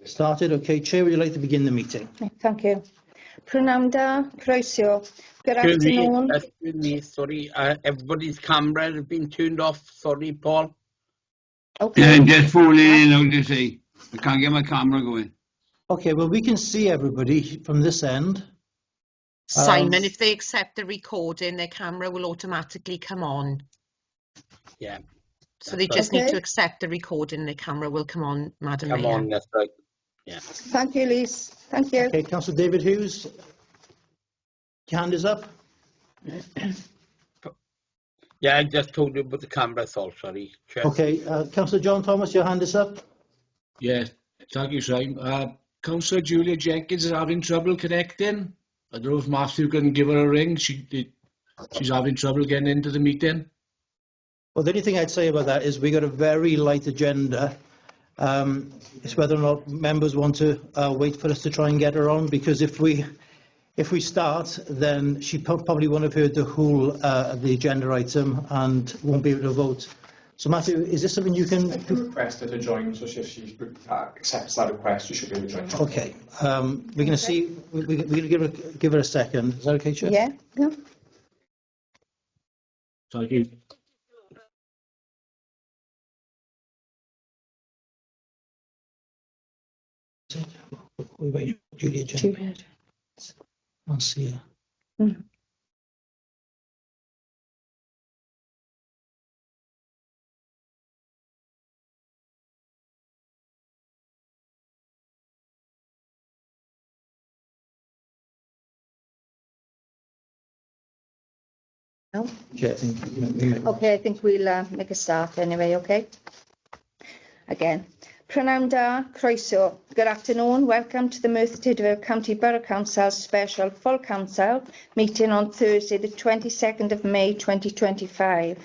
Started. Okay, Chair, would you like to begin the meeting? Thank you. Prynawn da, croeso. Good afternoon. Excuse me, sorry, everybody's camera has been turned off. Sorry, Paul. Okay. Yeah, I'm just phoning in now to say I can't get my camera going. Okay, well, we can see everybody from this end. Simon, if they accept the recording, their camera will automatically come on. Yeah. So they just Okay. need to accept the recording, their camera will come on, Madam Come Mayor. on, that's right. Yeah. Thank you, Lise. Thank you. Okay, Councillor David Hughes, your hand is up. Yeah, I just told you about the camera, so sorry. Chair. Okay, Councillor John Thomas, your hand is up. Yes, thank you, Simon. Councillor Julia Jenkins is having trouble connecting. I don't know if Matthew can give her a ring. She's having trouble getting into the meeting. Well, the only thing I'd say about that is we got a very light agenda. It's whether or not members want to wait for us to try and get her on, because if we start, then she probably won't have heard the whole the agenda item and won't be able to vote. So, Matthew, is this something you can request her to join? So if she accepts that request, you should be able to join. Okay, we're going to see. We're going to give her a second. Is that okay, Chair? Yeah. Yeah. Thank you. We wait, Julia Jenkins. I'll see her. No? Chair, I think Okay, I think we'll make a start anyway, okay? Again. Prynawn da, croeso. Good afternoon. Welcome to the Merthyr Tydfil County Borough Council's special full council meeting on Thursday, the 22nd of May 2025.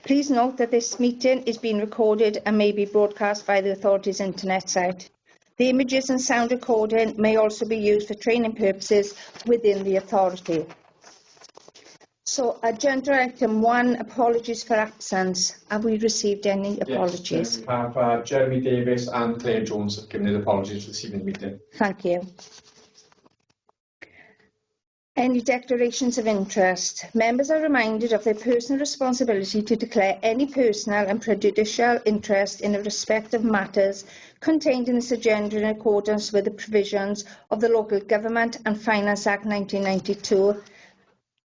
Please note that this meeting is being recorded and may be broadcast via the authority's internet site. The images and sound recording may also be used for training purposes within the authority. So, agenda item 1, apologies for absence. Have we received any apologies? Yes, we have Jeremy Davis and Claire Jones have given their apologies for this evening's meeting. Thank you. Any declarations of interest? Members are reminded of their personal responsibility to declare any personal and prejudicial interest in the respect of matters contained in this agenda in accordance with the provisions of the Local Government and Finance Act 1992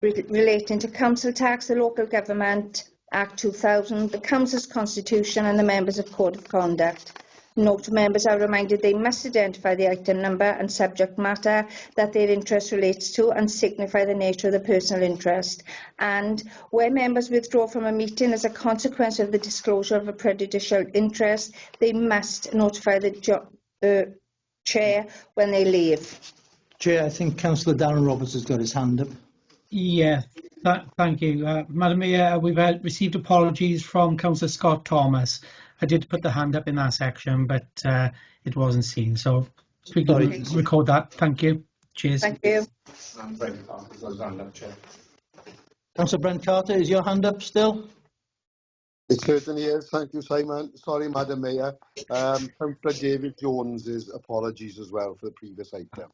relating to council tax, the Local Government Act 2000, the Council's Constitution and the Members of Code of Conduct. Note, members are reminded they must identify the item number and subject matter that their interest relates to and signify the nature of the personal interest. And where members withdraw from a meeting as a consequence of the disclosure of a prejudicial interest, they must notify the chair when they leave. Chair, I think Councillor Darren Roberts has got his hand up. Yeah, thank you. Madam Mayor, we've received apologies from Councillor Scott Thomas. I did put the hand up in that section, but it wasn't seen. So we can record that. Thank you. Cheers. Thank you. And Brent Carter's got his hand up, Chair. Councillor Brent Carter, is your hand up still? It certainly is. Thank you, Simon. Sorry, Madam Mayor. Councillor David Jones's apologies as well for the previous item.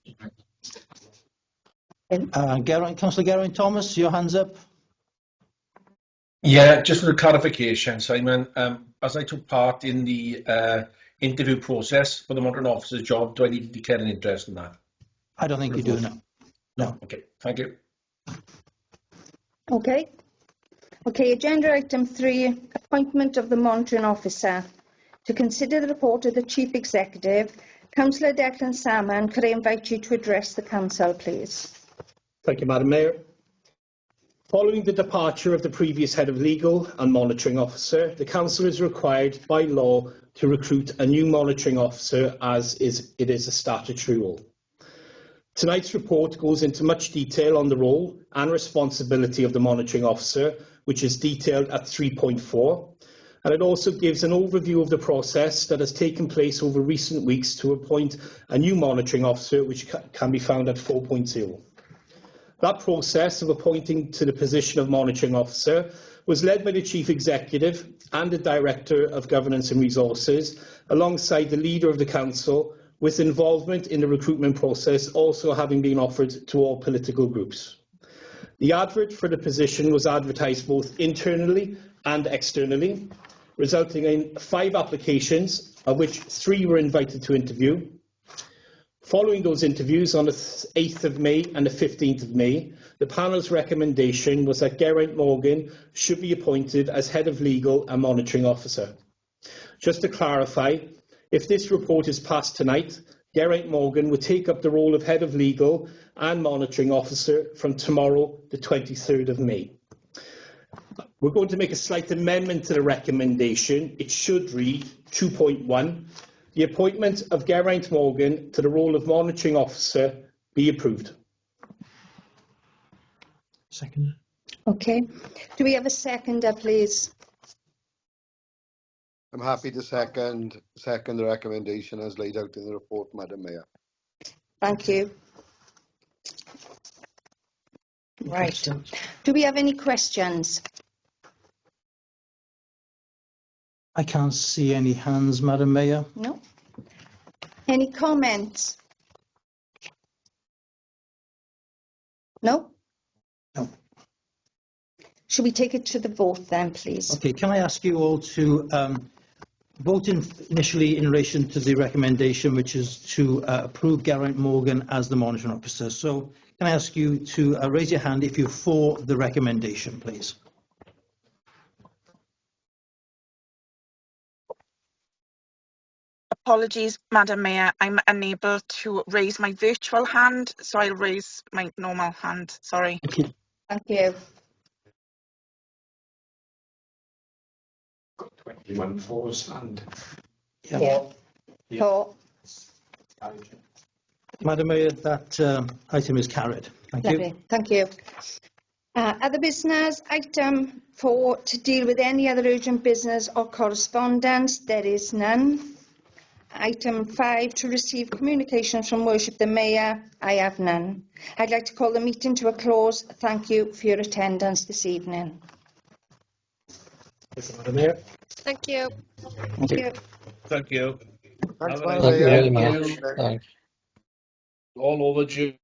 Councillor Geraint Thomas, your hand's up. Yeah, just for clarification, Simon, as I took part in the interview process for the monitoring officer's job, do I need to declare an interest in that? I don't think you do now. No. Okay, thank you. Okay. Okay, agenda item 3, appointment of the monitoring officer. To consider the report of the Chief Executive, Councillor Declan Salmon, could I invite you to address the Council, please? Thank you, Madam Mayor. Following the departure of the previous head of legal and monitoring officer, the Council is required by law to recruit a new monitoring officer as it is a statutory role. Tonight's report goes into much detail on the role and responsibility of the monitoring officer, which is detailed at 3.4, and it also gives an overview of the process that has taken place over recent weeks to appoint a new monitoring officer, which can be found at 4.0. That process of appointing to the position of monitoring officer was led by the Chief Executive and the Director of Governance and Resources, alongside the Leader of the Council, with involvement in the recruitment process also having been offered to all political groups. The advert for the position was advertised both internally and externally, resulting in 5 applications, of which 3 were invited to interview. Following those interviews on the 8th of May and the 15th of May, the panel's recommendation was that Geraint Morgan should be appointed as Head of Legal and Monitoring Officer. Just to clarify, if this report is passed tonight, Geraint Morgan would take up the role of Head of Legal and Monitoring Officer from tomorrow, the 23rd of May. We're going to make a slight amendment to the recommendation. It should read 2.1. The appointment of Geraint Morgan to the role of Monitoring Officer be approved. Second. Okay. Do we have a seconder, please? I'm happy to second the recommendation as laid out in the report, Madam Mayor. Thank you. Right. Do we have any questions? I can't see any hands, Madam Mayor. No. Any comments? No? No. Should we take it to the vote then, please? Okay, can I ask you all to vote initially in relation to the recommendation, which is to approve Geraint Morgan as the monitoring officer. So can I ask you to raise your hand if you're for the recommendation, please? Apologies, Madam Mayor, I'm unable to raise my virtual hand, so I'll raise my normal hand. Sorry. Thank you. Thank you. 21 fours and Yeah. Four. Madam Mayor, that item is carried. Thank you. Lovely. Thank you. Other business, item 4, to deal with any other urgent business or correspondence. There is none. Item 5, to receive communications from Worship the Mayor. I have none. I'd like to call the meeting to a close. Thank you for your attendance this evening. Thank you, Madam Mayor. Thank you. Thank you. Thank you. Thanks, Have a Madam nice Mayor. day. Thank you. All overdue.